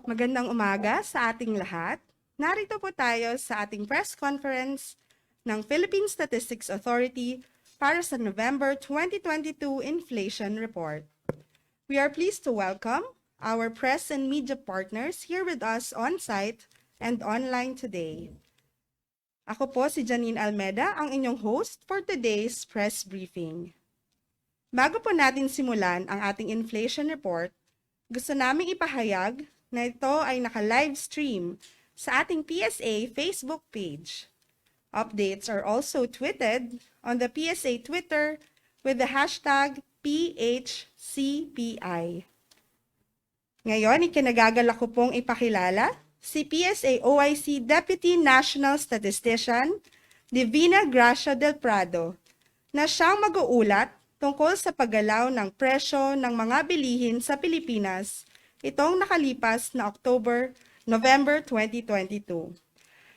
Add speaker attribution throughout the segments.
Speaker 1: Magandang umaga sa ating lahat. Narito po tayo sa ating press conference ng Philippine Statistics Authority para sa November 2022 Inflation Report. We are pleased to welcome our press and media partners here with us on-site and online today. Ako po si Janine Almeda, ang inyong host for today's press briefing. Bago po natin simulan ang ating inflation report, gusto naming ipahayag na ito ay naka-live stream sa ating PSA Facebook page. Updates are also tweeted on the PSA Twitter with the hashtag PHCPI. Ngayon, ikinagagalak ko pong ipakilala si PSA OIC Deputy National Statistician Divina Gracia del Prado na siyang mag-uulat tungkol sa paggalaw ng presyo ng mga bilihin sa Pilipinas itong nakalipas na November 2022.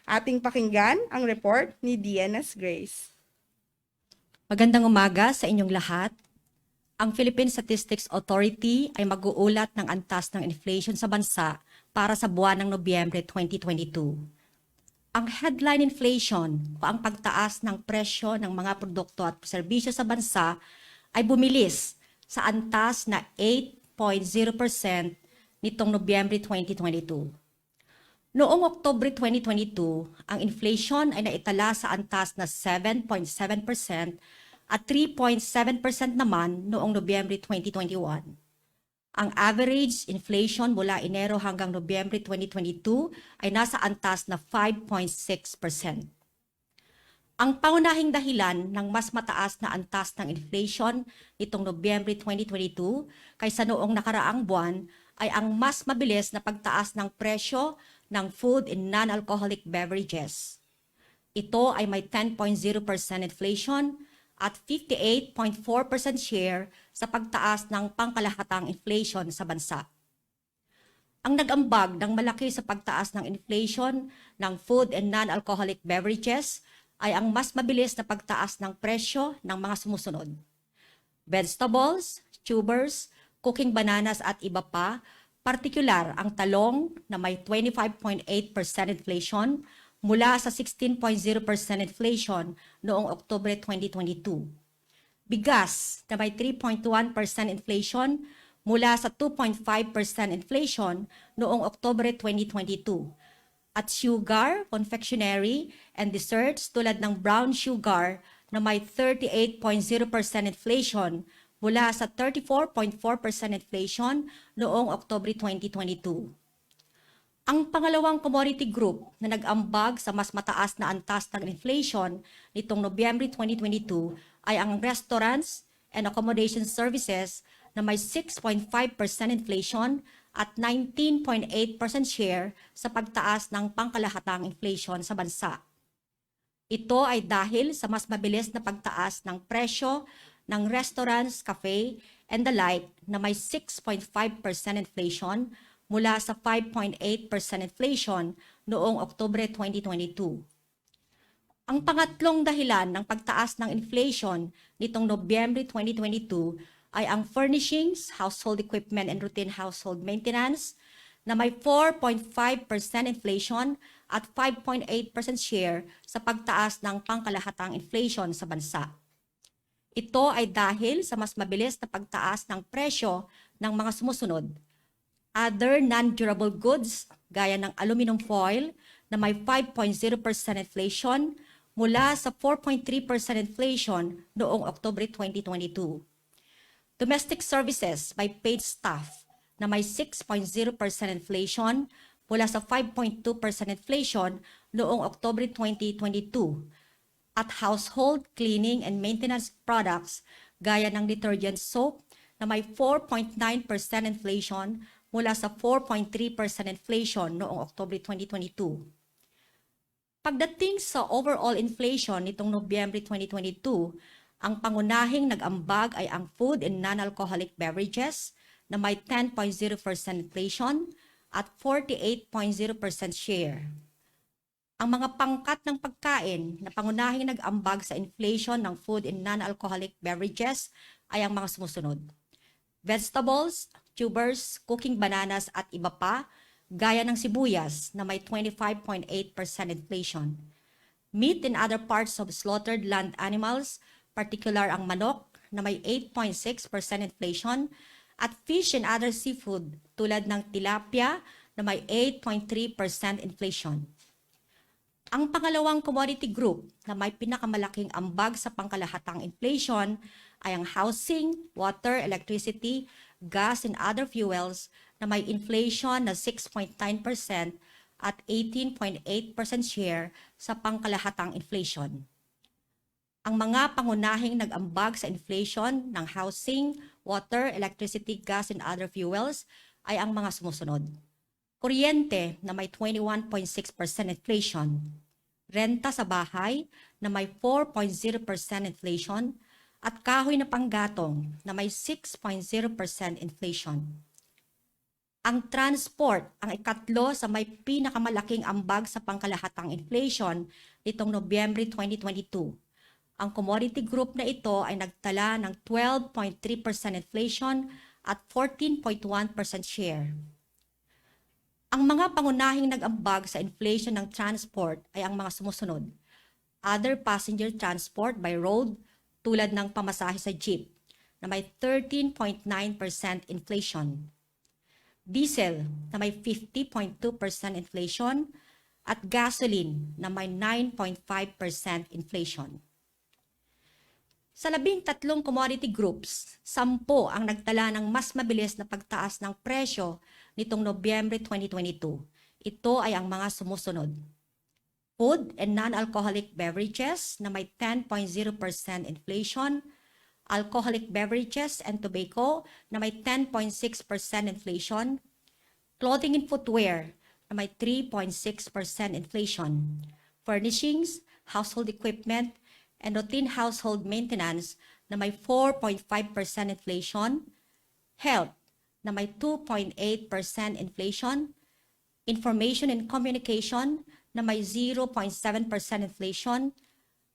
Speaker 1: Ating pakinggan ang report ni DNS Grace.
Speaker 2: Magandang umaga sa inyong lahat. Ang Philippine Statistics Authority ay mag-uulat ng antas ng inflation sa bansa para sa buwan ng Nobyembre 2022. Ang headline inflation o ang pagtaas ng presyo ng mga produkto at serbisyo sa bansa ay bumilis sa antas na 8.0% nitong Nobyembre 2022. Noong Oktubre 2022, ang inflation ay naitala sa antas na 7.7% at 3.7% naman noong Nobyembre 2021. Ang average inflation mula Enero hanggang Nobyembre 2022 ay nasa antas na 5.6%. Ang pangunahing dahilan ng mas mataas na antas ng inflation nitong Nobyembre 2022 kaysa noong nakaraang buwan ay ang mas mabilis na pagtaas ng presyo ng food and non-alcoholic beverages. Ito ay may 10.0% inflation at 58.4% share sa pagtaas ng pangkalahatang inflation sa bansa. Ang nag-ambag ng malaki sa pagtaas ng inflation ng food and non-alcoholic beverages ay ang mas mabilis na pagtaas ng presyo ng mga sumusunod: vegetables, tubers, cooking bananas at iba pa, partikular ang talong na may 25.8% inflation mula sa 16.0% inflation noong Oktubre 2022. Bigas na may 3.1% inflation mula sa 2.5% inflation noong Oktubre 2022. At sugar, confectionery, and desserts tulad ng brown sugar na may 38.0% inflation mula sa 34.4% inflation noong Oktubre 2022. Ang pangalawang commodity group na nag-ambag sa mas mataas na antas ng inflation nitong Nobyembre 2022 ay ang restaurants and accommodation services na may 6.5% inflation at 19.8% share sa pagtaas ng pangkalahatang inflation sa bansa. Ito ay dahil sa mas mabilis na pagtaas ng presyo ng restaurants, cafe, and the like na may 6.5% inflation mula sa 5.8% inflation noong Oktubre 2022. Ang pangatlong dahilan ng pagtaas ng inflation nitong Nobyembre 2022 ay ang furnishings, household equipment, and routine household maintenance na may 4.5% inflation at 5.8% share sa pagtaas ng pangkalahatang inflation sa bansa. Ito ay dahil sa mas mabilis na pagtaas ng presyo ng mga sumusunod: other non-durable goods gaya ng aluminum foil na may 5.0% inflation mula sa 4.3% inflation noong Oktubre 2022. Domestic services by paid staff na may 6.0% inflation mula sa 5.2% inflation noong Oktubre 2022. At household cleaning and maintenance products gaya ng detergent soap na may 4.9% inflation mula sa 4.3% inflation noong Oktubre 2022. Pagdating sa overall inflation nitong Nobyembre 2022, ang pangunahing nag-ambag ay ang food and non-alcoholic beverages na may 10.0% inflation at 48.0% share. Ang mga pangkat ng pagkain na pangunahing nag-ambag sa inflation ng food and non-alcoholic beverages ay ang mga sumusunod: vegetables, tubers, cooking bananas at iba pa gaya ng sibuyas na may 25.8% inflation. Meat and other parts of slaughtered land animals, particular ang manok na may 8.6% inflation, at fish and other seafood tulad ng tilapia na may 8.3% inflation. Ang pangalawang commodity group na may pinakamalaking ambag sa pangkalahatang inflation ay ang housing, water, electricity, gas, and other fuels na may inflation na 6.9% at 18.8% share sa pangkalahatang inflation. Ang mga pangunahing nag-ambag sa inflation ng housing, water, electricity, gas, and other fuels ay ang mga sumusunod. Kuryente na may 21.6% inflation, renta sa bahay na may 4.0% inflation, at kahoy na panggatong na may 6.0% inflation. Ang transport ang ikatlo sa may pinakamalaking ambag sa pangkalahatang inflation nitong Nobyembre 2022. Ang commodity group na ito ay nagtala ng 12.3% inflation at 14.1% share. Ang mga pangunahing nag-ambag sa inflation ng transport ay ang mga sumusunod. Other passenger transport by road tulad ng pamasahe sa jeep na may 13.9% inflation. Diesel na may 50.2% inflation at gasoline na may 9.5% inflation. Sa 13 commodity groups, 10 ang nagtala ng mas mabilis na pagtaas ng presyo nitong Nobyembre 2022. Ito ay ang mga sumusunod. Food and non-alcoholic beverages na may 10.0% inflation, alcoholic beverages and tobacco na may 10.6% inflation, clothing and footwear na may 3.6% inflation, furnishings, household equipment, and routine household maintenance na may 4.5% inflation, health na may 2.8% inflation, information and communication na may 0.7% inflation,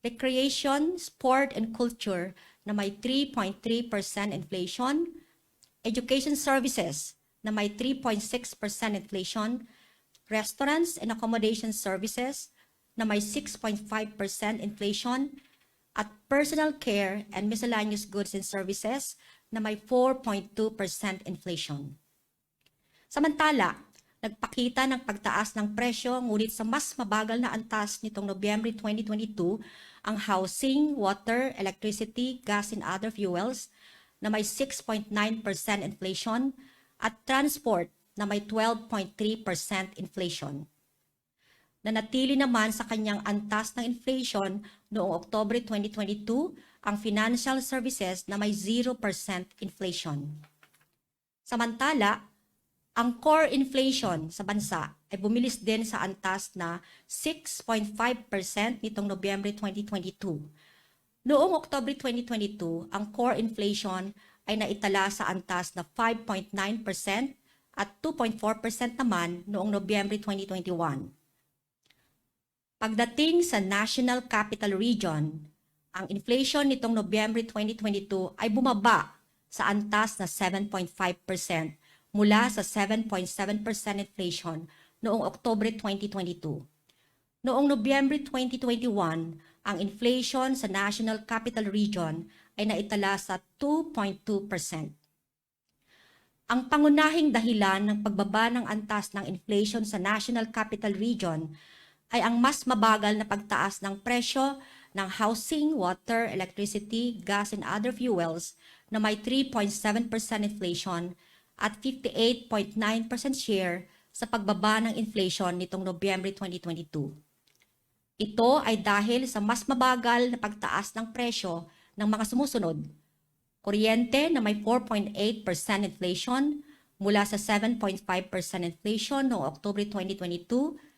Speaker 2: recreation, sport, and culture na may 3.3% inflation, education services na may 3.6% inflation, restaurants and accommodation services na may 6.5% inflation, at personal care and miscellaneous goods and services na may 4.2% inflation. Samantala, nagpakita ng pagtaas ng presyo ngunit sa mas mabagal na antas nitong Nobyembre 2022 ang housing, water, electricity, gas, and other fuels na may 6.9% inflation at transport na may 12.3% inflation. Nanatili naman sa kanyang antas ng inflation noong Oktubre 2022 ang financial services na may 0% inflation. Samantala, ang core inflation sa bansa ay bumilis din sa antas na 6.5% nitong Nobyembre 2022. Noong Oktubre 2022, ang core inflation ay naitala sa antas na 5.9% at 2.4% naman noong Nobyembre 2021. Pagdating sa National Capital Region, ang inflation nitong Nobyembre 2022 ay bumaba sa antas na 7.5% mula sa 7.7% inflation noong Oktubre 2022. Noong Nobyembre 2021, ang inflation sa National Capital Region ay naitala sa 2.2%. Ang pangunahing dahilan ng pagbaba ng antas ng inflation sa National Capital Region ay ang mas mabagal na pagtaas ng presyo ng housing, water, electricity, gas, and other fuels na may 3.7% inflation at 58.9% share sa pagbaba ng inflation nitong Nobyembre 2022. Ito ay dahil sa mas mabagal na pagtaas ng presyo ng mga sumusunod. Kuryente na may 4.8% inflation mula sa 7.5% inflation noong Oktubre 2022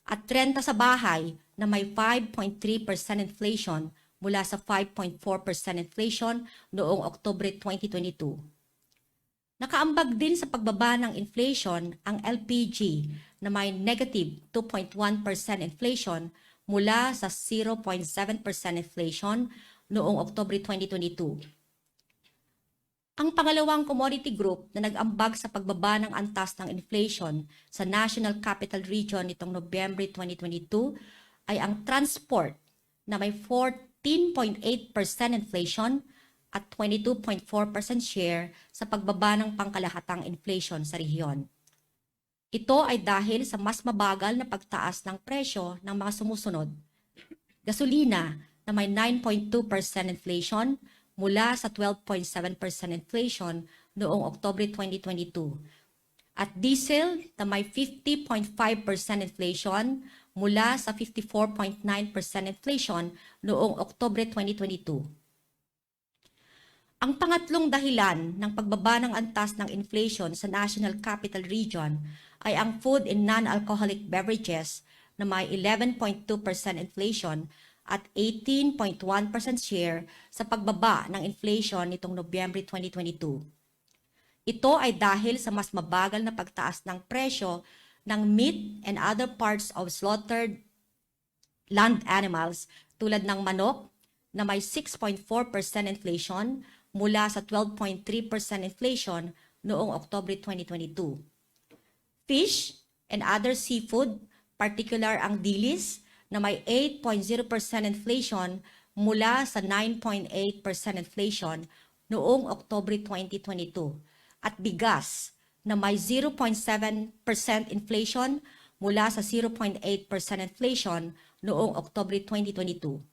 Speaker 2: at renta sa bahay na may 5.3% inflation mula sa 5.4% inflation noong Oktubre 2022. Nakaambag din sa pagbaba ng inflation ang LPG na may negative 2.1% inflation mula sa 0.7% inflation noong Oktubre 2022. Ang pangalawang commodity group na nag-ambag sa pagbaba ng antas ng inflation sa National Capital Region nitong Nobyembre 2022 ay ang transport na may 14.8% inflation at 22.4% share sa pagbaba ng pangkalahatang inflation sa rehiyon. Ito ay dahil sa mas mabagal na pagtaas ng presyo ng mga sumusunod. Gasolina na may 9.2% inflation mula sa 12.7% inflation noong Oktubre 2022 at diesel na may 50.5% inflation mula sa 54.9% inflation noong Oktubre 2022. Ang pangatlong dahilan ng pagbaba ng antas ng inflation sa National Capital Region ay ang food and non-alcoholic beverages na may 11.2% inflation at 18.1% share sa pagbaba ng inflation nitong Nobyembre 2022. Ito ay dahil sa mas mabagal na pagtaas ng presyo ng meat and other parts of slaughtered land animals tulad ng manok na may 6.4% inflation mula sa 12.3% inflation noong Oktubre 2022. Fish and other seafood, particular ang dilis, na may 8.0% inflation mula sa 9.8% inflation noong Oktubre 2022 at bigas na may 0.7% inflation mula sa 0.8% inflation noong Oktubre 2022.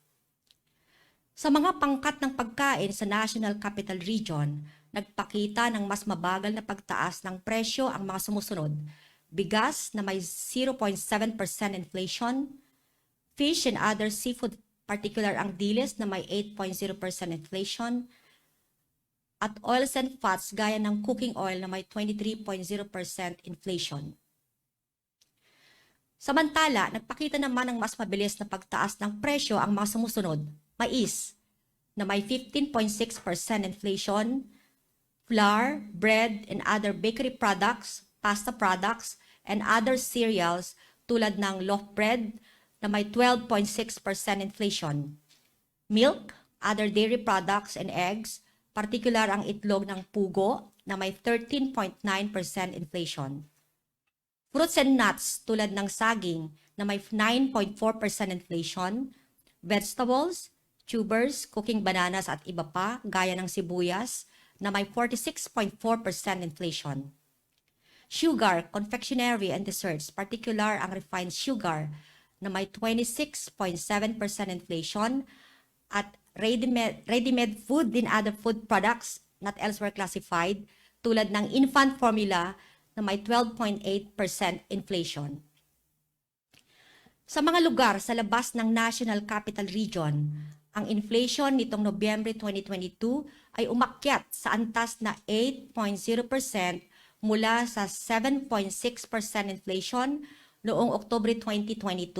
Speaker 2: Sa mga pangkat ng pagkain sa National Capital Region, nagpakita ng mas mabagal na pagtaas ng presyo ang mga sumusunod. Bigas na may 0.7% inflation, fish and other seafood, particular ang dilis na may 8.0% inflation, at oils and fats gaya ng cooking oil na may 23.0% inflation. Samantala, nagpakita naman ng mas mabilis na pagtaas ng presyo ang mga sumusunod. Mais na may 15.6% inflation, flour, bread, and other bakery products, pasta products, and other cereals tulad ng loaf bread na may 12.6% inflation. Milk, other dairy products, and eggs, partikular ang itlog ng pugo na may 13.9% inflation. Fruits and nuts tulad ng saging na may 9.4% inflation, vegetables, tubers, cooking bananas at iba pa gaya ng sibuyas na may 46.4% inflation. Sugar, confectionery and desserts, particular ang refined sugar na may 26.7% inflation at ready-made food and other food products not elsewhere classified tulad ng infant formula na may 12.8% inflation. Sa mga lugar sa labas ng National Capital Region, ang inflation nitong Nobyembre 2022 ay umakyat sa antas na 8.0% mula sa 7.6% inflation noong Oktubre 2022.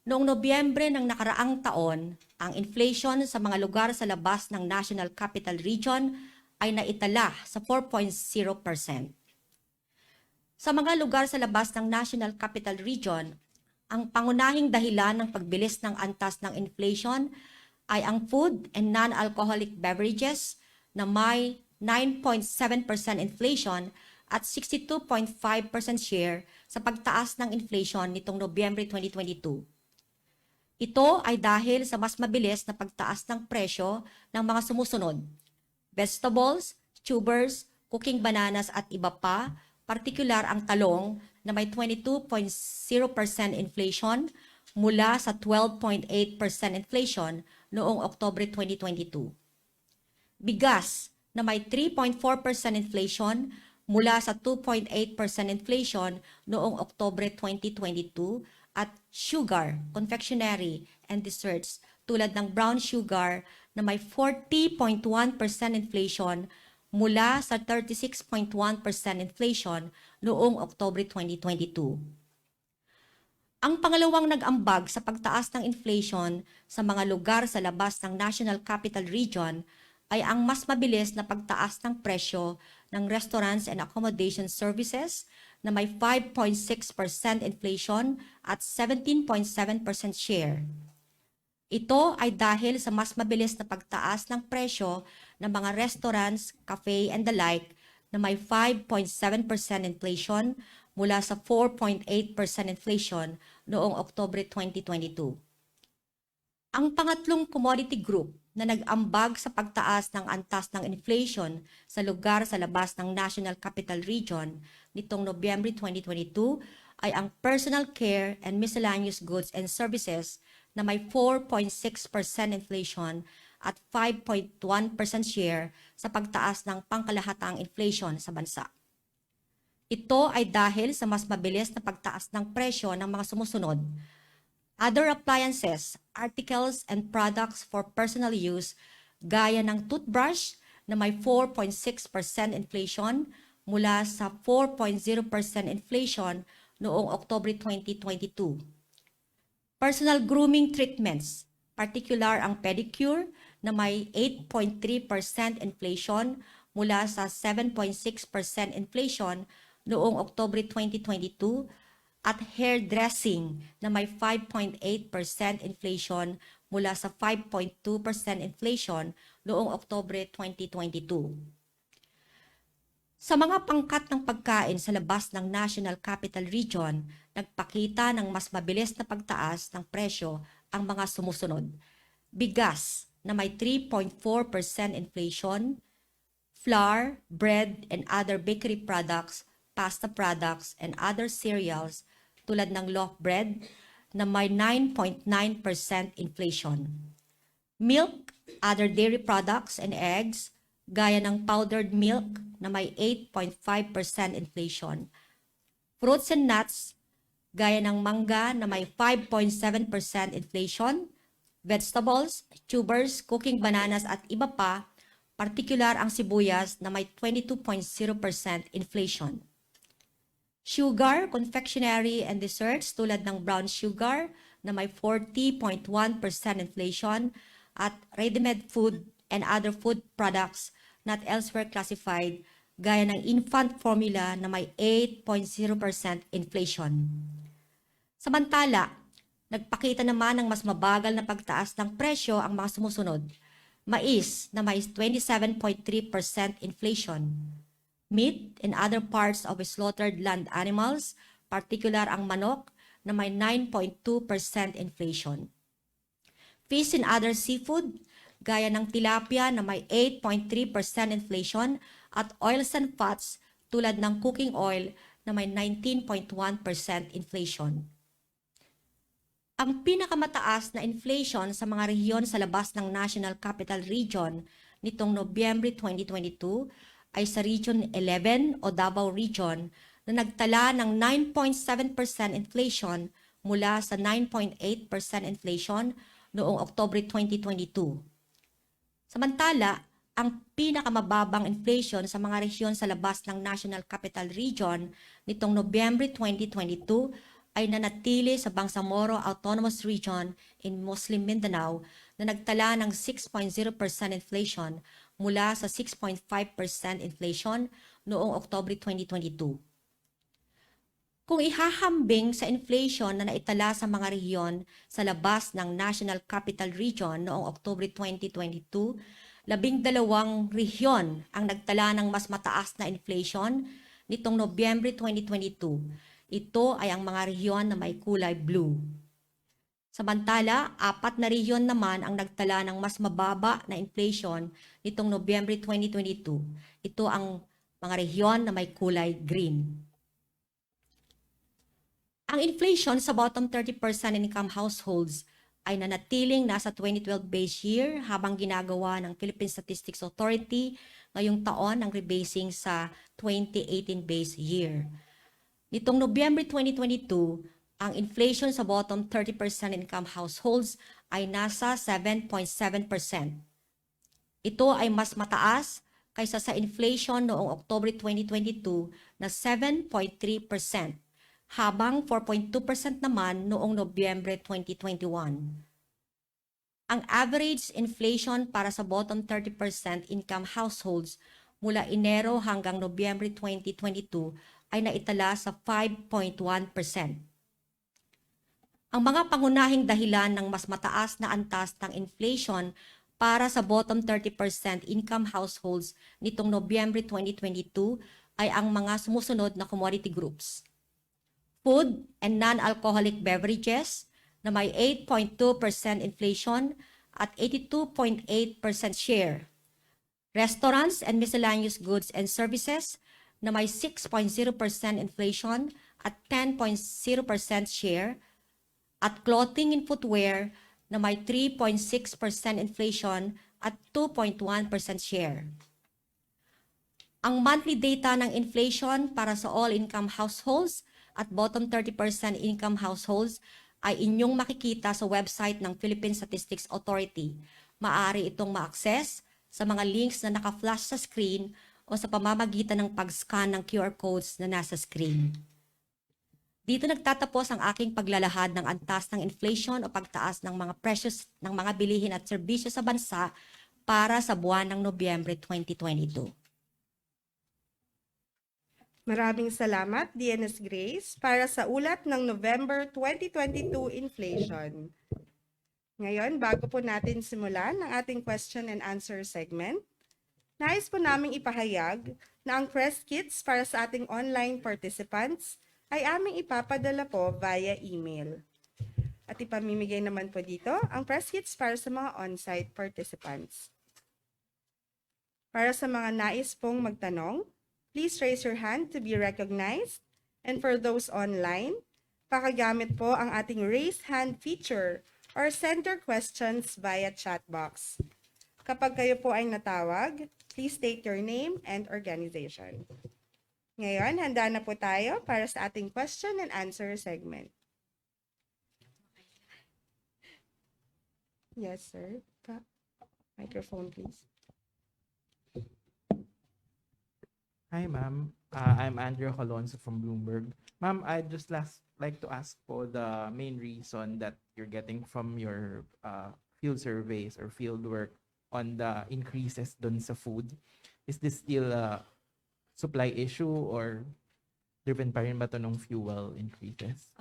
Speaker 2: Noong Nobyembre ng nakaraang taon, ang inflation sa mga lugar sa labas ng National Capital Region ay naitala sa 4.0%. Sa mga lugar sa labas ng National Capital Region, ang pangunahing dahilan ng pagbilis ng antas ng inflation ay ang food and non-alcoholic beverages na may 9.7% inflation at 62.5% share sa pagtaas ng inflation nitong Nobyembre 2022. Ito ay dahil sa mas mabilis na pagtaas ng presyo ng mga sumusunod: vegetables, tubers, cooking bananas at iba pa, partikular ang talong na may 22.0% inflation mula sa 12.8% inflation noong Oktubre 2022. Bigas na may 3.4% inflation mula sa 2.8% inflation noong Oktubre 2022 at sugar, confectionery, and desserts tulad ng brown sugar na may 40.1% inflation mula sa 36.1% inflation noong Oktubre 2022. Ang pangalawang nag-ambag sa pagtaas ng inflation sa mga lugar sa labas ng National Capital Region ay ang mas mabilis na pagtaas ng presyo ng restaurants and accommodation services na may 5.6% inflation at 17.7% share. Ito ay dahil sa mas mabilis na pagtaas ng presyo ng mga restaurants, cafe, and the like na may 5.7% inflation mula sa 4.8% inflation noong Oktubre 2022. Ang pangatlong commodity group na nag-ambag sa pagtaas ng antas ng inflation sa lugar sa labas ng National Capital Region nitong Nobyembre 2022 ay ang personal care and miscellaneous goods and services na may 4.6% inflation at 5.1% share sa pagtaas ng pangkalahatang inflation sa bansa. Ito ay dahil sa mas mabilis na pagtaas ng presyo ng mga sumusunod: other appliances, articles, and products for personal use gaya ng toothbrush na may 4.6% inflation mula sa 4.0% inflation noong Oktubre 2022. Personal grooming treatments, particular ang pedicure na may 8.3% inflation mula sa 7.6% inflation noong Oktubre 2022 at hairdressing na may 5.8% inflation mula sa 5.2% inflation noong Oktubre 2022. Sa mga pangkat ng pagkain sa labas ng National Capital Region, nagpakita ng mas mabilis na pagtaas ng presyo ang mga sumusunod: bigas na may 3.4% inflation, flour, bread, and other bakery products, pasta products, and other cereals tulad ng loaf bread na may 9.9% inflation. Milk, other dairy products, and eggs gaya ng powdered milk na may 8.5% inflation. Fruits and nuts gaya ng mangga na may 5.7% inflation. Vegetables, tubers, cooking bananas at iba pa, partikular ang sibuyas na may 22.0% inflation. Sugar, confectionery, and desserts tulad ng brown sugar na may 40.1% inflation at ready-made food and other food products not elsewhere classified gaya ng infant formula na may 8.0% inflation. Samantala, nagpakita naman ng mas mabagal na pagtaas ng presyo ang mga sumusunod: mais na may 27.3% inflation, meat and other parts of slaughtered land animals, particular ang manok na may 9.2% inflation, fish and other seafood gaya ng tilapia na may 8.3% inflation at oils and fats tulad ng cooking oil na may 19.1% inflation. Ang pinakamataas na inflation sa mga rehiyon sa labas ng National Capital Region nitong Nobyembre 2022 ay sa Region 11 o Davao Region na nagtala ng 9.7% inflation mula sa 9.8% inflation noong Oktubre 2022. Samantala, ang pinakamababang inflation sa mga rehiyon sa labas ng National Capital Region nitong Nobyembre 2022 ay nanatili sa Bangsamoro Autonomous Region in Muslim Mindanao na nagtala ng 6.0% inflation mula sa 6.5% inflation noong Oktubre 2022. Kung ihahambing sa inflation na naitala sa mga rehiyon sa labas ng National Capital Region noong Oktubre 2022, 12 rehiyon ang nagtala ng mas mataas na inflation nitong Nobyembre 2022. Ito ay ang mga rehiyon na may kulay blue. Samantala, 4 na rehiyon naman ang nagtala ng mas mababa na inflation nitong Nobyembre 2022. Ito ang mga rehiyon na may kulay green. Ang inflation sa bottom 30% income households ay nanatiling nasa 2012 base year habang ginagawa ng Philippine Statistics Authority ngayong taon ang rebasing sa 2018 base year. Nitong Nobyembre 2022, ang inflation sa bottom 30% income households ay nasa 7.7%. Ito ay mas mataas kaysa sa inflation noong Oktubre 2022 na 7.3%, habang 4.2% naman noong Nobyembre 2021. Ang average inflation para sa bottom 30% income households mula Enero hanggang Nobyembre 2022 ay naitala sa 5.1%. Ang mga pangunahing dahilan ng mas mataas na antas ng inflation para sa bottom 30% income households nitong Nobyembre 2022 ay ang mga sumusunod na commodity groups. Food and non-alcoholic beverages na may 8.2% inflation at 82.8% share. Restaurants and miscellaneous goods and services na may 6.0% inflation at 10.0% share. At clothing and footwear na may 3.6% inflation at 2.1% share. Ang monthly data ng inflation para sa all-income households at bottom 30% income households ay inyong makikita sa website ng Philippine Statistics Authority. Maaari itong ma-access sa mga links na naka-flash sa screen o sa pamamagitan ng pag-scan ng QR codes na nasa screen. Dito nagtatapos ang aking paglalahad ng antas ng inflation o pagtaas ng mga presyo ng mga bilihin at serbisyo sa bansa para sa buwan ng Nobyembre 2022.
Speaker 1: Maraming salamat, DNS Grace, para sa ulat ng November 2022 inflation. Ngayon, bago po natin simulan ang ating question and answer segment, nais po naming ipahayag na ang press kits para sa ating online participants ay aming ipapadala po via email. At ipamimigay naman po dito ang press kits para sa mga on-site participants. Para sa mga nais pong magtanong, please raise your hand to be recognized. And for those online, pakagamit po ang ating raise hand feature or send your questions via chat box. Kapag kayo po ay natawag, please state your name and organization. Ngayon, handa na po tayo para sa ating question and answer segment. Yes, sir. Microphone, please.
Speaker 3: Hi, ma'am. I'm Andrew Colonzo from Bloomberg. Ma'am, I'd just like to ask for the main reason that you're getting from your field surveys or field work on the increases dun sa food. Is this still a supply issue or driven pa rin ba to ng fuel increases?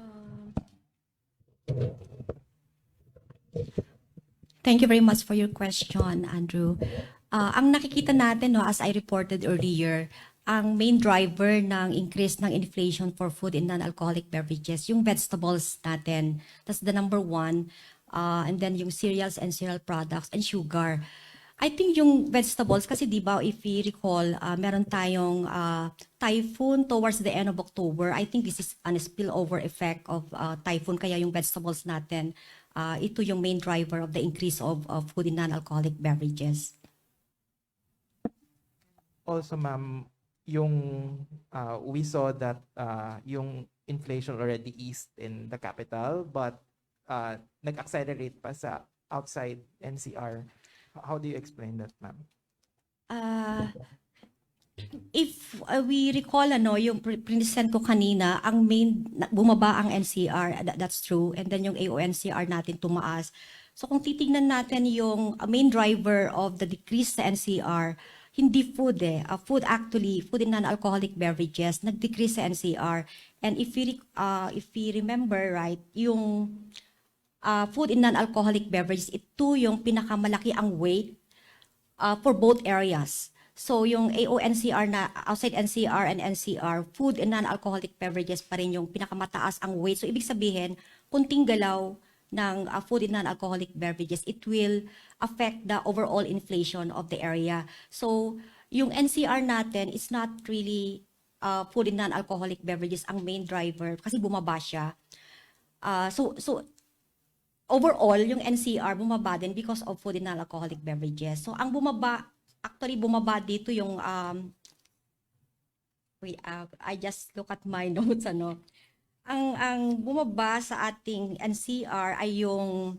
Speaker 2: Thank you very much for your question, Andrew. Ang nakikita natin, no, as I reported earlier, ang main driver ng increase ng inflation for food and non-alcoholic beverages, yung vegetables natin. That's the number one. And then yung cereals and cereal products and sugar. I think yung vegetables, kasi di ba, if we recall, meron tayong typhoon towards the end of October. I think this is a spillover effect of typhoon, kaya yung vegetables natin, ito yung main driver of the increase of food and non-alcoholic beverages.
Speaker 3: Also, ma'am, yung we saw that yung inflation already eased in the capital but nag-accelerate pa sa outside NCR. How do you explain that, ma'am?
Speaker 2: If we recall, yung present ko kanina, ang main, bumaba ang NCR, that's true. And then yung AONCR natin tumaas. So kung titingnan natin yung main driver of the decrease sa NCR, hindi food food actually, food and non-alcoholic beverages, nag-decrease sa NCR. And if we remember right, yung food and non-alcoholic beverages, ito yung pinakamalaki ang weight for both areas. So yung AONCR na outside NCR and NCR, food and non-alcoholic beverages pa rin yung pinakamataas ang weight. So ibig sabihin, kunting galaw ng food and non-alcoholic beverages, it will affect the overall inflation of the area. So yung NCR natin is not really food and non-alcoholic beverages ang main driver kasi bumaba siya. So overall, yung NCR bumaba din because of food and non-alcoholic beverages. So ang bumaba, actually bumaba dito yung, I just look at my notes, Ang bumaba sa ating NCR ay yung,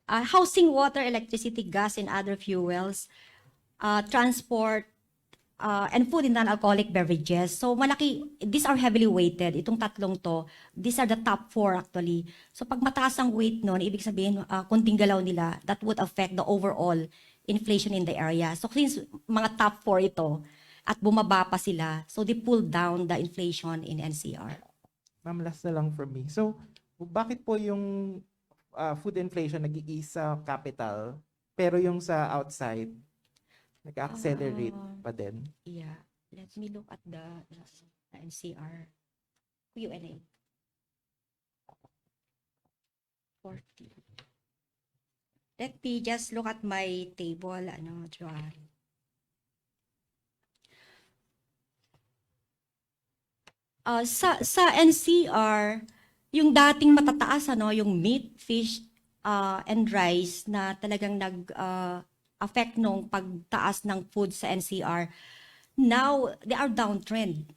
Speaker 2: housing, water, electricity, gas, and other fuels, transport, and food and non-alcoholic beverages. So malaki, these are heavily weighted. Itong tatlong to, these are the top 4 actually. So pag mataas ang weight nun, ibig sabihin, kunting galaw nila, that would affect the overall inflation in the area. So since mga top 4 ito, at bumaba pa sila. So they pulled down the inflation in NCR.
Speaker 3: Ma'am, last na lang from me. So, bakit po yung food inflation nag-i-ease sa capital, pero yung sa outside, nag-accelerate pa din?
Speaker 2: Yeah, let me look at the NCR. UNA. 40. Let me just look at my table, Joanne. Sa NCR, yung dating matataas, yung meat, fish, and rice na talagang affect nung pagtaas ng food sa NCR, now they are downtrend.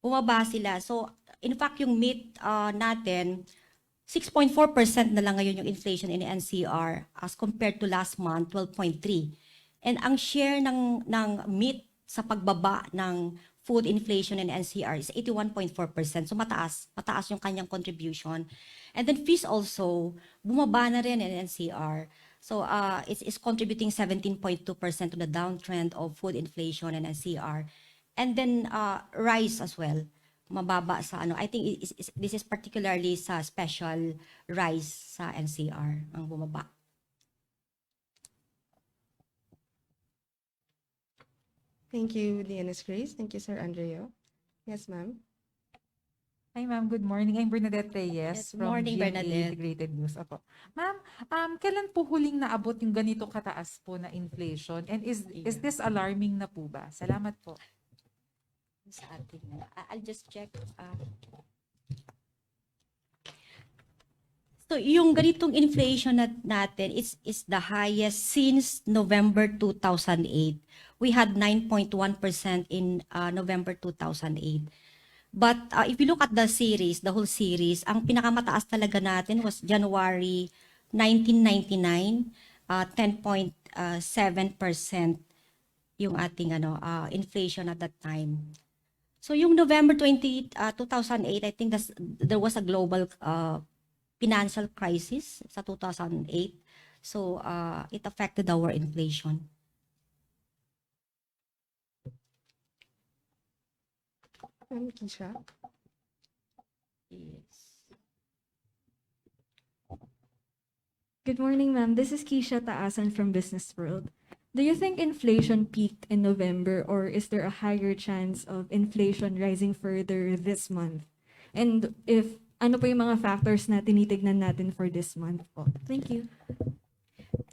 Speaker 2: Bumaba sila. So, in fact, yung meat natin, 6.4% na lang ngayon yung inflation in NCR as compared to last month, 12.3. And ang share ng meat sa pagbaba ng food inflation in NCR is 81.4%. So mataas yung kanyang contribution. And then fish also, bumaba na rin in NCR. So it's contributing 17.2% to the downtrend of food inflation in NCR. And then rice as well, mababa sa I think this is particularly sa special rice sa NCR ang bumaba.
Speaker 1: Thank you, Deanis Grace. Thank you, Sir Andreo. Yes, ma'am.
Speaker 4: Hi ma'am, good morning. I'm Bernadette
Speaker 2: Yes,
Speaker 4: Reyes from
Speaker 2: morning,
Speaker 4: GMA
Speaker 2: Bernadette.
Speaker 4: Integrated News. Apo. Ma'am, kailan po huling naabot yung ganito kataas po na inflation? And is this alarming na po ba? Salamat po.
Speaker 2: Sa ating, I'll just check. So yung ganitong inflation natin is the highest since November 2008. We had 9.1% in November 2008. But if you look at the series, the whole series, ang pinakamataas talaga natin was January 1999, 10.7% yung ating inflation at that time. So yung November 2008, I think there was a global financial crisis sa 2008. So it affected our inflation.
Speaker 1: Ma'am Keisha.
Speaker 2: Yes.
Speaker 5: Good morning, ma'am. This is Keisha Taasan from Business World. Do you think inflation peaked in November, or is there a higher chance of inflation rising further this month? And if ano po yung mga factors na tinitignan natin for this month po? Thank you.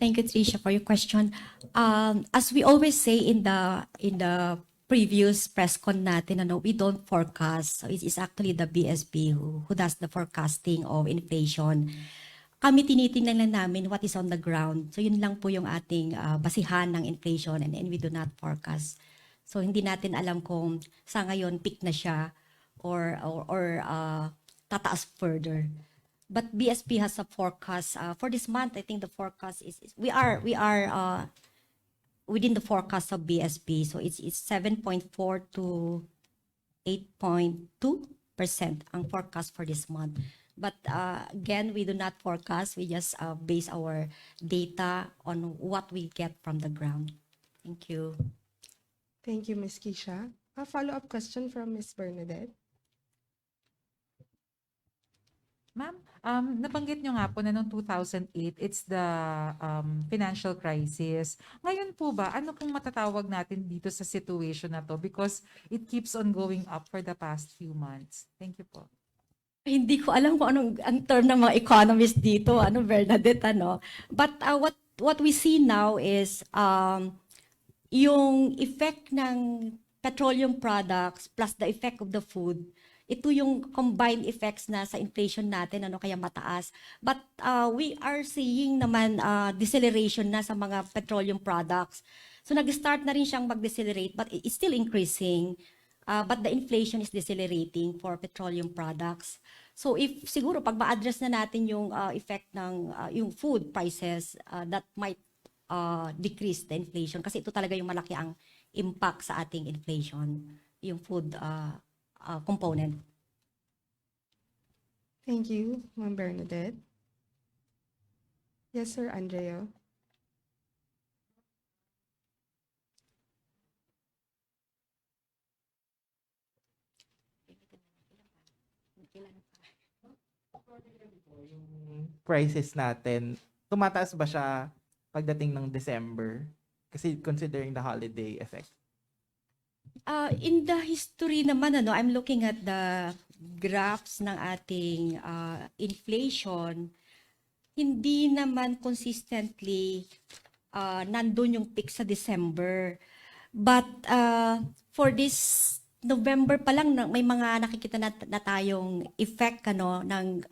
Speaker 2: Thank you, Tricia, for your question. As we always say in the previous press con natin, we don't forecast. So it is actually the BSP who does the forecasting of inflation. Kami tinitingnan lang namin what is on the ground. So yun lang po yung ating basihan ng inflation, and we do not forecast. So hindi natin alam kung sa ngayon peak na siya or tataas further. But BSP has a forecast for this month. I think the forecast is we are within the forecast of BSP. So it's 7.4 to 8.2% ang forecast for this month. But again, we do not forecast. We just base our data on what we get from the ground. Thank you.
Speaker 1: Thank you, Ms. Keisha. A follow-up question from Ms. Bernadette.
Speaker 4: Ma'am, nabanggit nyo nga po na noong 2008, it's the financial crisis. Ngayon po ba, ano pong matatawag natin dito sa situation na to? Because it keeps on going up for the past few months. Thank you po.
Speaker 2: Hindi ko alam kung anong ang term ng mga economists dito, Bernadette, But what we see now is yung effect ng petroleum products plus the effect of the food. Ito yung combined effects na sa inflation natin, kaya mataas. But we are seeing naman deceleration na sa mga petroleum products. So nag-start na rin siyang mag-decelerate, but it's still increasing. But the inflation is decelerating for petroleum products. So if siguro pag ma-address na natin yung effect ng yung food prices, that might decrease the inflation. Kasi ito talaga yung malaki ang impact sa ating inflation, yung food component.
Speaker 1: Thank you, Ma'am Bernadette. Yes, Sir Andreo.
Speaker 3: Yung prices natin, tumataas ba siya pagdating ng December? Kasi considering the holiday effect.
Speaker 2: In the history naman, I'm looking at the graphs ng ating inflation. Hindi naman consistently nandun yung peak sa December. But for this November pa lang, may mga nakikita na tayong effect ng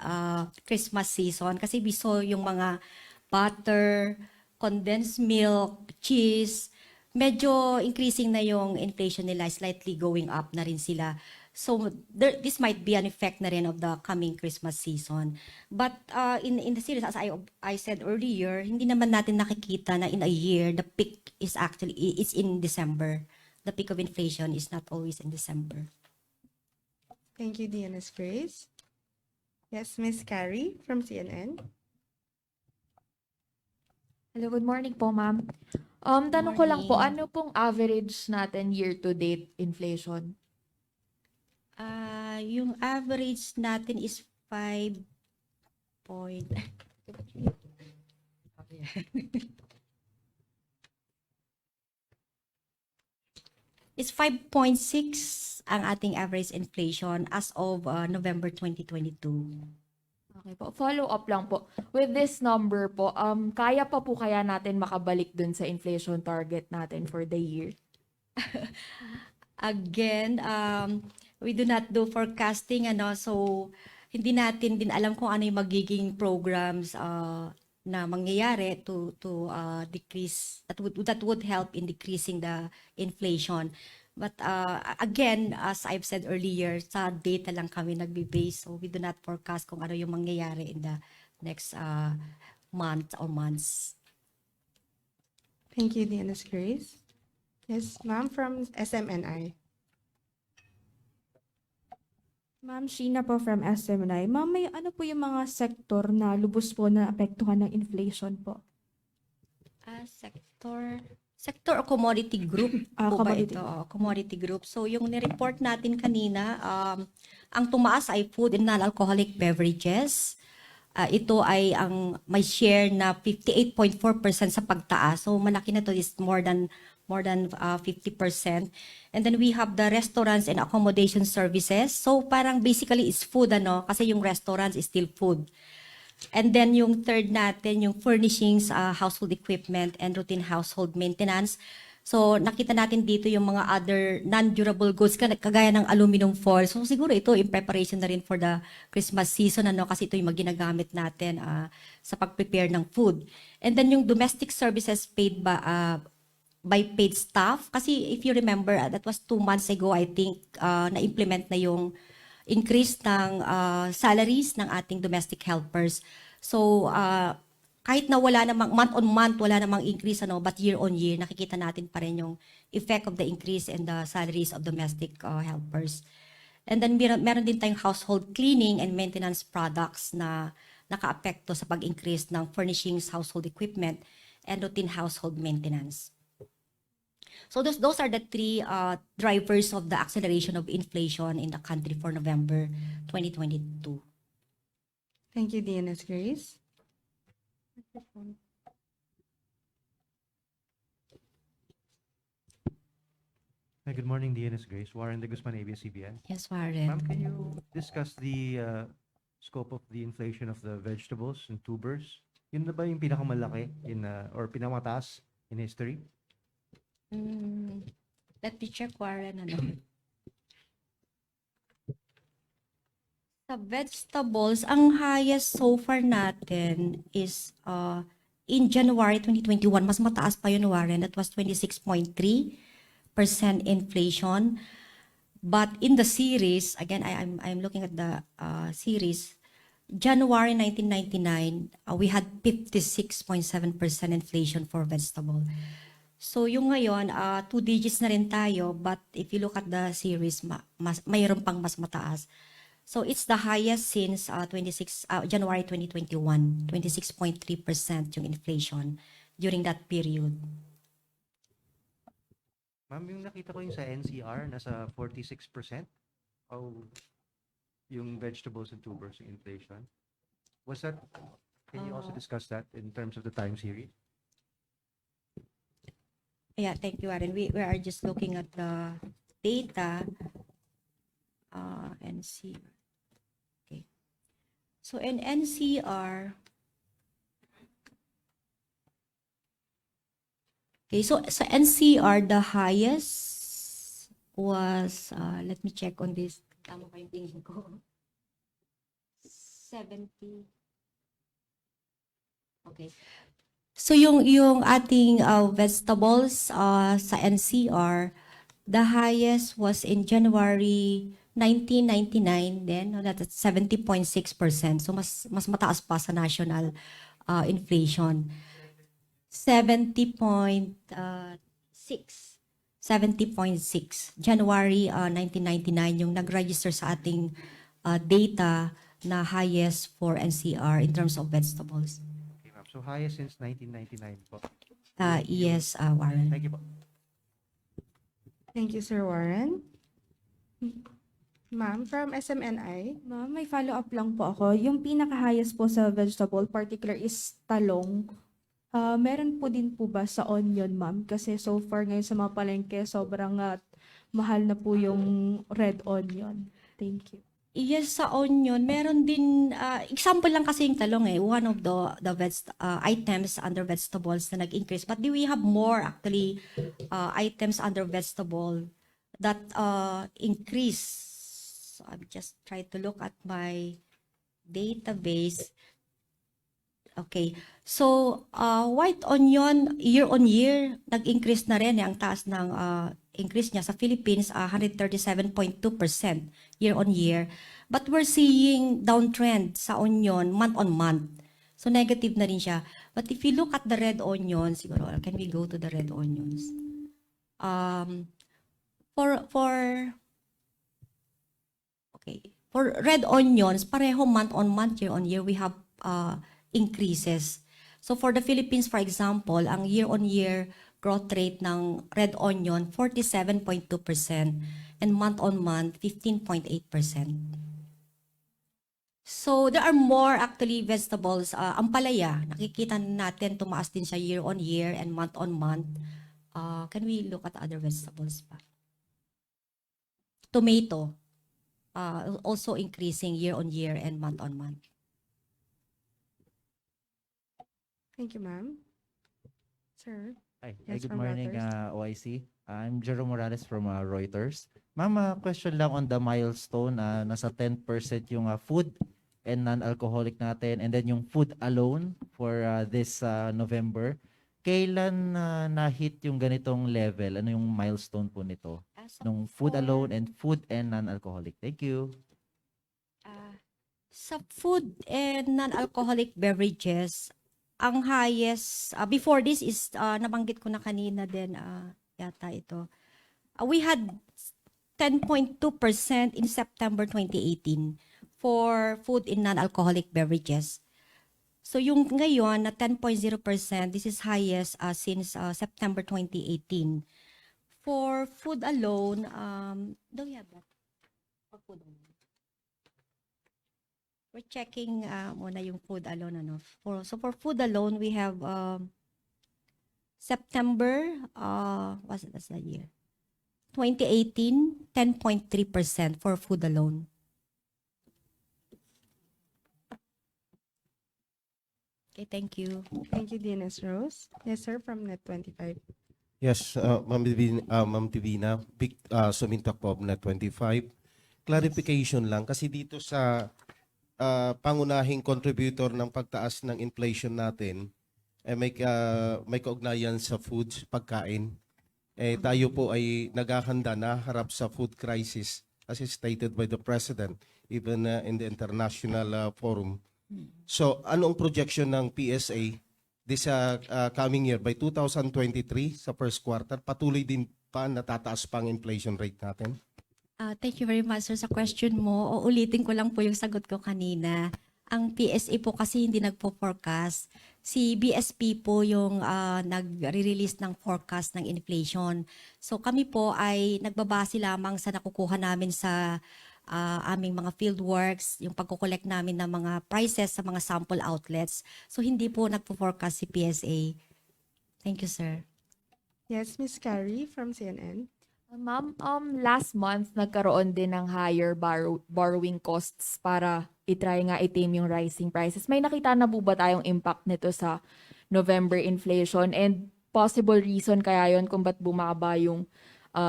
Speaker 2: Christmas season. Kasi we saw yung mga butter, condensed milk, cheese, medyo increasing na yung inflation nila, slightly going up na rin sila. So this might be an effect na rin of the coming Christmas season. But in the series, as I said earlier, hindi naman natin nakikita na in a year, the peak is actually is in December. The peak of inflation is not always in December.
Speaker 1: Thank you, Deanis Grace. Yes, Miss Carrie from CNN.
Speaker 6: Hello, good morning po, ma'am. Tanong ko lang po,
Speaker 2: Morning.
Speaker 6: ano pong average natin year-to-date inflation?
Speaker 2: Yung average natin is 5 point... It's 5.6 ang ating average inflation as of November 2022.
Speaker 6: Okay po. Follow up lang po. With this number po, kaya pa po kaya natin makabalik dun sa inflation target natin for the year?
Speaker 2: Again, we do not do forecasting, so hindi natin din alam kung ano yung magiging programs na mangyayari to decrease, that would help in decreasing the inflation. But again, as I've said earlier, sa data lang kami nagbe-base, so we do not forecast kung ano yung mangyayari in the next month or months.
Speaker 1: Thank you, Deanis Grace. Yes, ma'am from SMNI.
Speaker 5: Ma'am Sheena po from SMNI. Ma'am, may ano po yung mga sektor na lubos po na apektuhan ng inflation po?
Speaker 2: Sector or commodity group po ba
Speaker 5: Commodity.
Speaker 2: ito? Commodity group. So yung ni-report natin kanina, ang tumaas ay food and non-alcoholic beverages. Ito ay may share na 58.4% sa pagtaas. So malaki na to, is more than 50%. And then we have the restaurants and accommodation services. So parang basically it's food, kasi yung restaurants is still food. And then yung third natin, yung furnishings, household equipment, and routine household maintenance. So nakita natin dito yung mga other non-durable goods kagaya ng aluminum foil. So siguro ito in preparation na rin for the Christmas season, kasi ito yung ginagamit natin sa pag-prepare ng food. And then yung domestic services paid by paid staff. Kasi if you remember, that was 2 months ago, I think, na-implement na yung increase ng salaries ng ating domestic helpers. So, kahit na wala namang, month on month, wala namang increase, but year on year, nakikita natin pa rin yung effect of the increase in the salaries of domestic helpers. And then, meron din tayong household cleaning and maintenance products na naka-apekto sa pag-increase ng furnishings, household equipment, and routine household maintenance. So those are the three drivers of the acceleration of inflation in the country for November 2022.
Speaker 1: Thank you, Deanis Grace.
Speaker 7: Hi, good morning, DNS Grace. Warren de Guzman, ABS-CBN.
Speaker 2: Yes, Warren.
Speaker 7: Ma'am, can you discuss the scope of the inflation of the vegetables and tubers? Yun na ba yung pinakamalaki or pinamataas in history?
Speaker 2: Let me check, Warren. Sa vegetables, ang highest so far natin is in January 2021, mas mataas pa yun, Warren. That was 26.3% inflation. But in the series, again, I'm looking at the series, January 1999, we had 56.7% inflation for vegetable. So yung ngayon, 2 digits na rin tayo, but if you look at the series, mayroon pang mas mataas. So it's the highest since January 2021, 26.3% yung inflation during that period.
Speaker 7: Ma'am, yung nakita ko yung sa NCR, nasa 46%. Oh, yung vegetables and tubers, yung inflation. Was that, can you also discuss that in terms of the time series?
Speaker 2: Yeah, thank you, Aaron. We are just looking at the data and see. Okay. So in NCR, okay, so sa NCR, the highest was, let me check on this. Tama ba yung tingin ko? 70. Okay. So yung ating vegetables sa NCR, the highest was in January 1999, then that's 70.6%. So mas mataas pa sa national inflation. 70.6. 70.6. January 1999 yung nag-register sa ating data na highest for NCR in terms of vegetables.
Speaker 7: Okay, ma'am. So highest since 1999 po.
Speaker 2: Yes, Warren.
Speaker 7: Thank you po.
Speaker 1: Thank you, Sir Warren. Ma'am, from SMNI.
Speaker 8: Ma'am, may follow-up lang po ako. Yung pinaka-highest po sa vegetable, particular is talong. Meron po din po ba sa onion, ma'am? Kasi so far ngayon sa mga palengke, sobrang mahal na po yung red onion. Thank you.
Speaker 2: Yes, sa onion, meron din, example lang kasi yung talong one of the items under vegetables na nag-increase. But do we have more actually items under vegetable that increase? So I'm just trying to look at my database. Okay. So, white onion, year on year, nag-increase na rin. Ang taas ng increase niya sa Philippines, 137.2% year on year. But we're seeing downtrend sa onion month on month. So, negative na rin siya. But if you look at the red onions, siguro, can we go to the red onions? For red onions, pareho month on month, year on year, we have increases. So for the Philippines, for example, ang year-on-year growth rate ng red onion, 47.2%, and month-on-month, 15.8%. So there are more actually vegetables. Ampalaya, nakikita natin tumaas din siya year-on-year and month-on-month. Can we look at other vegetables pa? Tomato, also increasing year-on-year and month-on-month.
Speaker 1: Thank you, ma'am. Sir.
Speaker 9: Hi,
Speaker 1: Yes,
Speaker 9: good
Speaker 1: from
Speaker 9: morning,
Speaker 1: Reuters.
Speaker 9: OIC. I'm Jerome Morales from Reuters. Ma'am, question lang on the milestone. Nasa 10% yung food and non-alcoholic natin, and then yung food alone for this November. Kailan na-hit yung ganitong level? Ano yung milestone po nito? Nung food alone and food and non-alcoholic. Thank you.
Speaker 2: Sa food and non-alcoholic beverages, ang highest, before this is, nabanggit ko na kanina din, yata ito. We had 10.2% in September 2018 for food and non-alcoholic beverages. So yung ngayon na 10.0%, this is highest since September 2018. For food alone, do we have that? For food alone. We're checking muna yung food alone. So for food alone, we have September, what's the year? 2018, 10.3% for food alone. Okay, thank you.
Speaker 1: Thank you, Dennis Rose. Yes, sir, from Net25.
Speaker 10: Yes, Ma'am Divina, Sumintak po, Net25. Clarification lang, kasi dito sa pangunahing contributor ng pagtaas ng inflation natin, may kaugnayan sa foods, pagkain. Tayo po ay naghahanda na harap sa food crisis as stated by the President, even in the international forum. So, anong projection ng PSA this coming year? By 2023, sa first quarter, patuloy din pa natataas pa ang inflation rate natin?
Speaker 2: Thank you very much, sir, sa question mo. Uulitin ko lang po yung sagot ko kanina. Ang PSA po kasi hindi nagpo-forecast. Si BSP po yung nag-release ng forecast ng inflation. So kami po ay nagbabase lamang sa nakukuha namin sa aming mga field works, yung pagko-collect namin ng mga prices sa mga sample outlets. So hindi po nagpo-forecast si PSA. Thank you, sir.
Speaker 1: Yes, Miss Carrie from CNN.
Speaker 6: Ma'am, last month nagkaroon din ng higher borrowing costs para itry nga i-tame yung rising prices. May nakita na po ba tayong impact nito sa November inflation and possible reason kaya yon kung ba't bumaba yung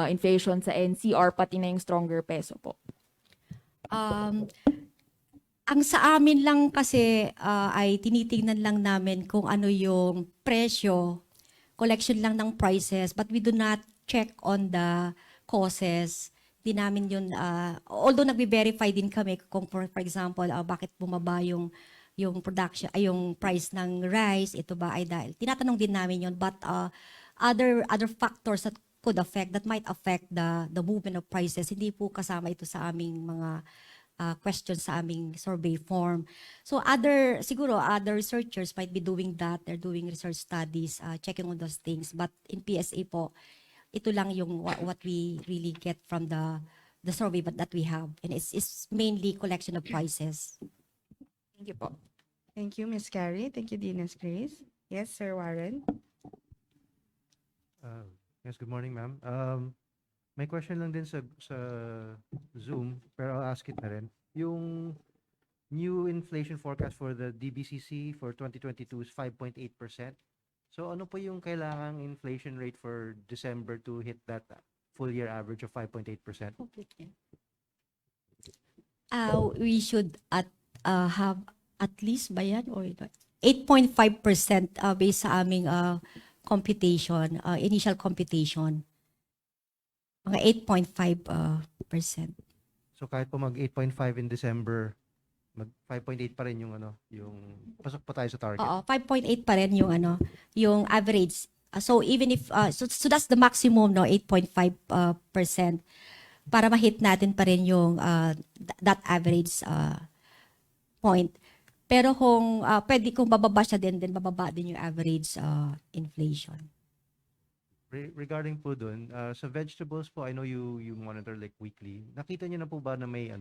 Speaker 6: inflation sa NCR pati na yung stronger peso po?
Speaker 2: Ang sa amin lang kasi ay tinitingnan lang namin kung ano yung presyo, collection lang ng prices, but we do not check on the causes. Di namin yun, although nagbe-verify din kami kung for example, bakit bumaba yung production, ay yung price ng rice, ito ba ay dahil, tinatanong din namin yun, but other factors that could affect, that might affect the movement of prices, hindi po kasama ito sa aming mga questions sa aming survey form. So siguro other researchers might be doing that. They're doing research studies, checking on those things. But in PSA po, ito lang yung what we really get from the survey but that we have. And it's mainly collection of prices.
Speaker 6: Thank you po.
Speaker 1: Thank you, Miss Carrie. Thank you, Dinas Grace. Yes, Sir Warren.
Speaker 7: Yes, good morning, ma'am. May question lang din sa Zoom, pero I'll ask it na rin. Yung new inflation forecast for the DBCC for 2022 is 5.8%. So ano po yung kailangang inflation rate for December to hit that full year average of 5.8%?
Speaker 2: We should have at least ba yan? Or 8.5% based sa aming computation, initial computation. Mga 8.5%.
Speaker 7: So kahit po mag 8.5 in December, mag 5.8 pa rin yung pasok pa tayo sa target.
Speaker 2: Oo, 5.8 pa rin yung average. So even if so that's the maximum 8.5% para ma-hit natin pa rin yung that average point. Pero kung pwede kung bababa siya din bababa din yung average inflation.
Speaker 7: Regarding po dun, sa vegetables po, I know you monitor like weekly. Nakita niyo na po ba na may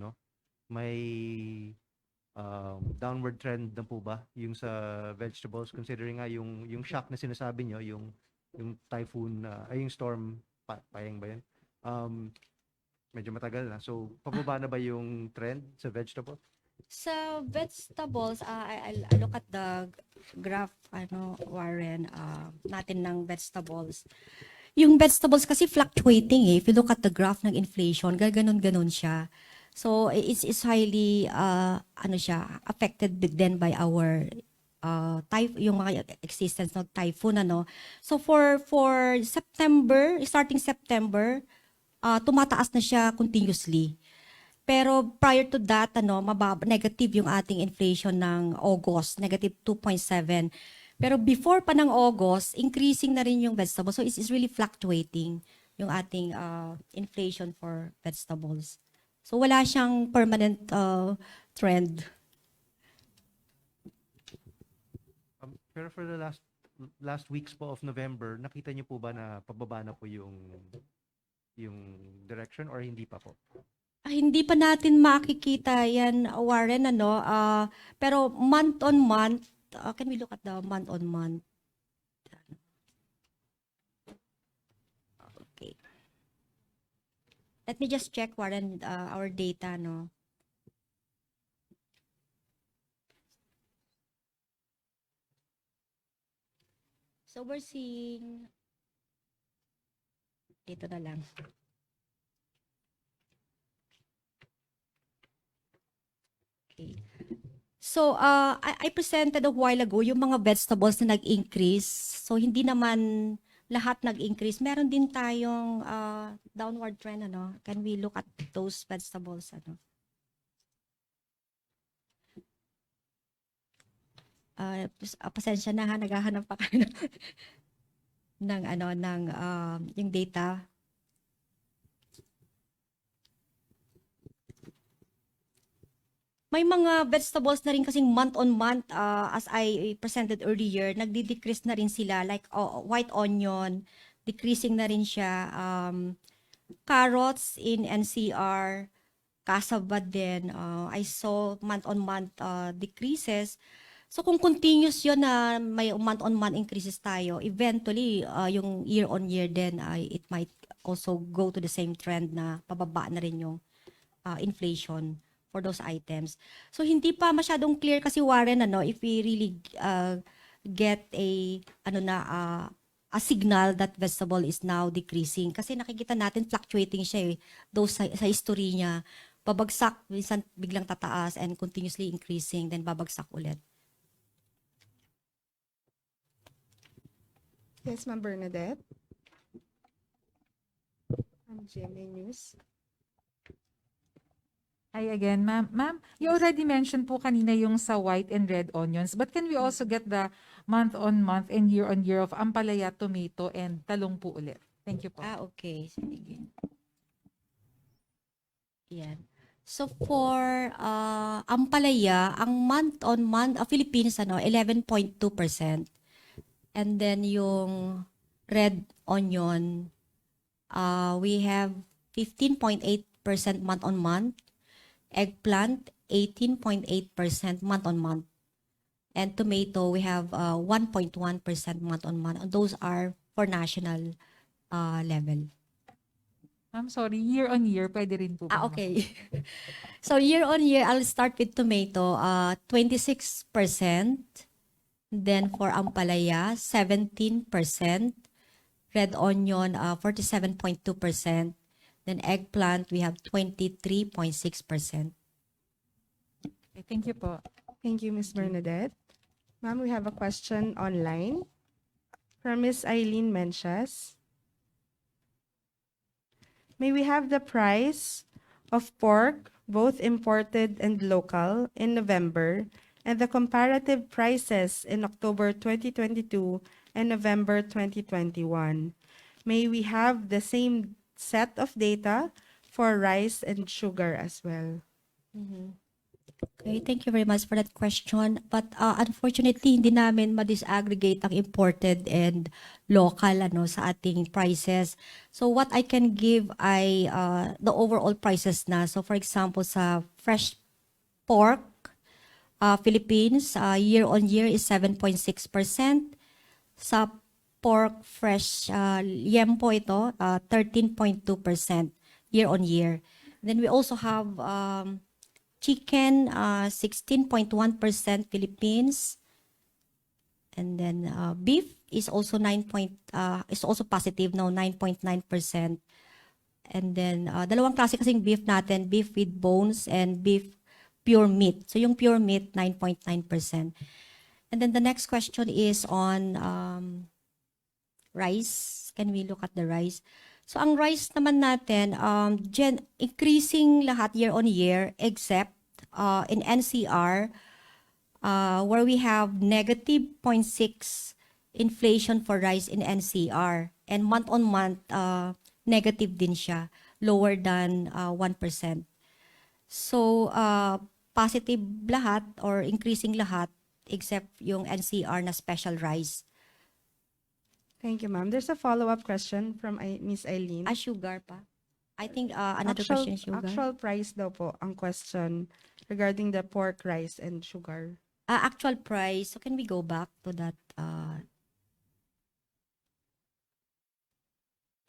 Speaker 7: downward trend na po ba yung sa vegetables considering nga yung shock na sinasabi niyo, yung typhoon ay yung storm Payang ba yun? Medyo matagal na. So pababa na ba yung trend sa vegetables?
Speaker 2: Sa vegetables, I'll look at the graph, Warren, natin ng vegetables. Yung vegetables kasi fluctuating eh. If you look at the graph ng inflation, gaganon-ganon siya. So, it's highly, affected then by our yung mga existence ng typhoon, So, for September, starting September, tumataas na siya continuously. Pero prior to that, negative yung ating inflation ng August, negative 2.7. Pero before pa ng August, increasing na rin yung vegetables. So it's really fluctuating yung ating inflation for vegetables. So wala siyang permanent trend.
Speaker 7: Pero for the last weeks po of November, nakita niyo po ba na pababa na po yung direction or hindi pa po?
Speaker 2: Hindi pa natin makikita yan, Warren, pero month on month, can we look at the month on month? Okay. Let me just check, Warren, our data, So we're seeing, dito na lang. Okay. So, I presented a while ago yung mga vegetables na nag-increase. So, hindi naman lahat nag-increase. Meron din tayong downward trend, Can we look at those vegetables, pasensya na naghahanap pa kayo ng yung data. May mga vegetables na rin kasing month on month, as I presented earlier, nagdi-decrease na rin sila, like white onion, decreasing na rin siya. Carrots in NCR, cassava din, I saw month-on-month decreases. So kung continuous yun na may month-on-month increases tayo, eventually yung year-on-year din it might also go to the same trend na pababa na rin yung inflation for those items. So hindi pa masyadong clear kasi Warren if we really get a signal that vegetable is now decreasing kasi nakikita natin fluctuating siya though sa history niya babagsak minsan biglang tataas and continuously increasing then babagsak ulit.
Speaker 1: Yes, Ma'am Bernadette. GMA News.
Speaker 4: Hi again, ma'am. Ma'am, you already mentioned po kanina yung sa white and red onions, but can we also get the month-on-month and year-on-year of ampalaya, tomato, and talong po ulit? Thank you po.
Speaker 2: Okay. Sige. Yan. So for ampalaya, ang month-on-month, Philippines 11.2%. And then yung red onion, we have 15.8% month-on-month. Eggplant, 18.8% month-on-month. And tomato, we have 1.1% month-on-month. Those are for national level.
Speaker 4: Ma'am, sorry, year-on-year, pwede rin po ba?
Speaker 2: Okay. So year-on-year, I'll start with tomato, 26%. Then for ampalaya, 17%. Red onion, 47.2%. Then eggplant, we have 23.6%.
Speaker 4: Okay, thank you po.
Speaker 1: Thank you, Ms. Bernadette. Ma'am, we have a question online from Ms. Eileen Menchas. May we have the price of pork, both imported and local, in November, and the comparative prices in October 2022 and November 2021? May we have the same set of data for rice and sugar as well?
Speaker 2: Okay, thank you very much for that question. But unfortunately, hindi namin ma-disaggregate ang imported and local sa ating prices. So what I can give ay the overall prices na. So for example, sa fresh pork, Philippines, year-on-year is 7.6%. Sa pork fresh yempo ito, 13.2% year-on-year. Then we also have chicken, 16.1% Philippines. And then beef is also is also positive now, 9.9%. And then dalawang klase kasing beef natin, beef with bones and beef pure meat. So yung pure meat, 9.9%. And then the next question is on rice. Can we look at the rice? So ang rice naman natin, increasing lahat year-on-year except in NCR where we have negative 0.6 inflation for rice in NCR. And month-on-month, negative din siya, lower than 1%. So positive lahat or increasing lahat except yung NCR na special rice.
Speaker 1: Thank you, ma'am. There's a follow-up question from Miss Eileen.
Speaker 2: Sugar pa? I think another question is sugar.
Speaker 1: Actual price daw po ang question regarding the pork, rice, and sugar.
Speaker 2: Actual price. So can we go back to that?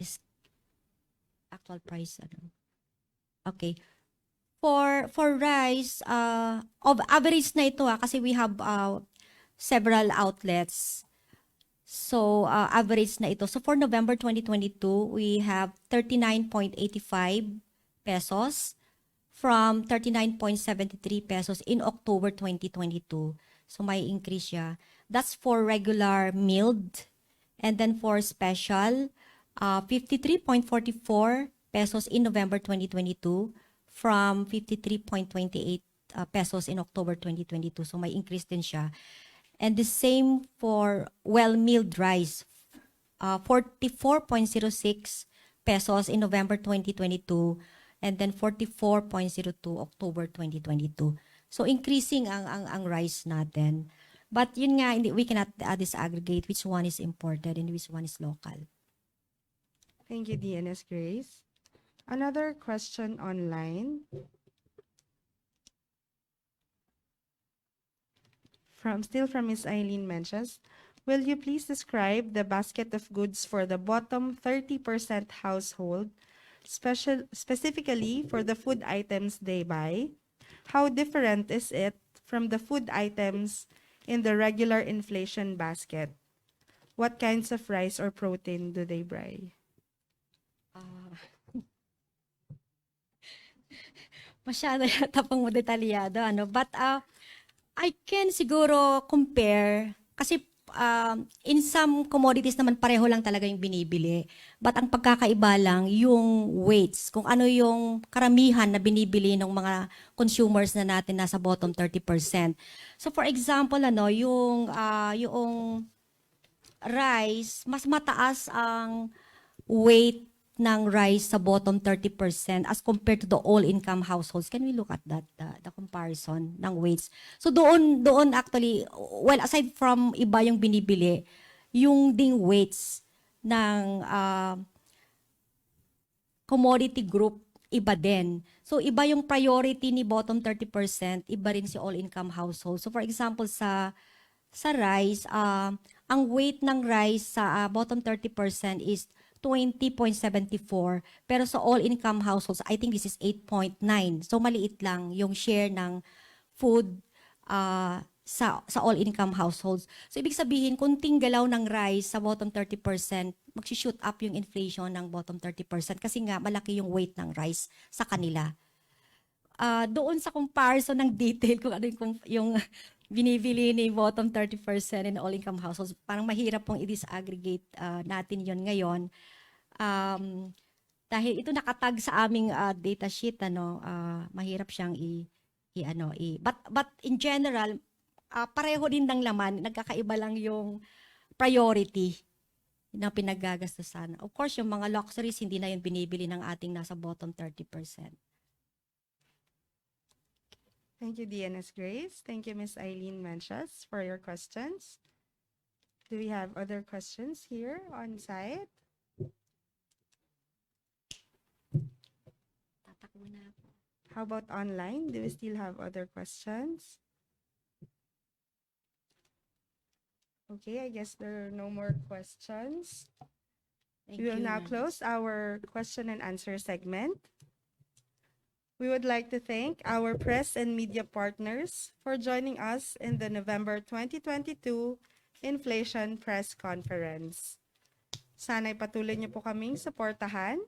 Speaker 2: Is actual price Okay. For rice, of average na ito kasi we have several outlets. So average na ito. So for November 2022, we have 39.85 pesos from 39.73 pesos in October 2022. So may increase siya. That's for regular milled. And then for special, 53.44 pesos in November 2022 from 53.28 pesos in October 2022. So may increase din siya. And the same for well-milled rice, 44.06 pesos in November 2022 and then 44.02 October 2022. So increasing ang rice natin. But yun nga, we cannot disaggregate which one is imported and which one is local.
Speaker 1: Thank you, DNS Grace. Another question online Still from Ms. Eileen Menches. Will you please describe the basket of goods for the bottom 30% household, specifically for the food items they buy? How different is it from the food items in the regular inflation basket? What kinds of rice or protein do they buy?
Speaker 2: Masyado yata pang mo detalyado, ano? But I can siguro compare kasi in some commodities naman pareho lang talaga yung binibili. But ang pagkakaiba lang yung weights, kung ano yung karamihan na binibili ng mga consumers na natin nasa bottom 30%. So for example, ano, yung rice, mas mataas ang weight ng rice sa bottom 30% as compared to the all-income households. Can we look at that, the comparison ng weights? So doon actually, well, aside from iba yung binibili, yung ding weights ng commodity group, iba din. So iba yung priority ni bottom 30%, iba rin si all-income household. So for example, sa rice, ang weight ng rice sa bottom 30% is 20.74, pero sa all-income households, I think this is 8.9. So maliit lang yung share ng food sa all-income households. So ibig sabihin, kunting galaw ng rice sa bottom 30%, mag-shoot up yung inflation ng bottom 30% kasi nga malaki yung weight ng rice sa kanila. Doon sa comparison ng detail kung ano yung binibili ni bottom 30% in all-income households, parang mahirap pong i-disaggregate natin yon ngayon. Dahil ito nakatag sa aming data sheet, mahirap siyang but in general, pareho din ng laman, nagkakaiba lang yung priority na pinaggagastusan. Of course, yung mga luxuries, hindi na yun binibili ng ating nasa bottom 30%.
Speaker 1: Thank you, DNS Grace. Thank you, Ms. Eileen Menches, for your questions. Do we have other questions here on site?
Speaker 2: Tatakbo na ako.
Speaker 1: How about online? Do we still have other questions? Okay, I guess there are no more questions.
Speaker 2: Thank
Speaker 1: We will
Speaker 2: you,
Speaker 1: now
Speaker 2: ma'am.
Speaker 1: close our question and answer segment. We would like to thank our press and media partners for joining us in the November 2022 Inflation Press Conference. Sana'y patuloy niyo po kaming suportahan,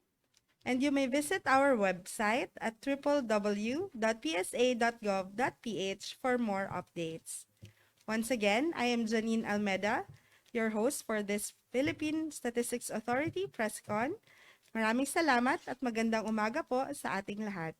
Speaker 1: and you may visit our website at www.psa.gov.ph for more updates. Once again, I am Janine Almeda, your host for this Philippine Statistics Authority Press Con. Maraming salamat at magandang umaga po sa ating lahat.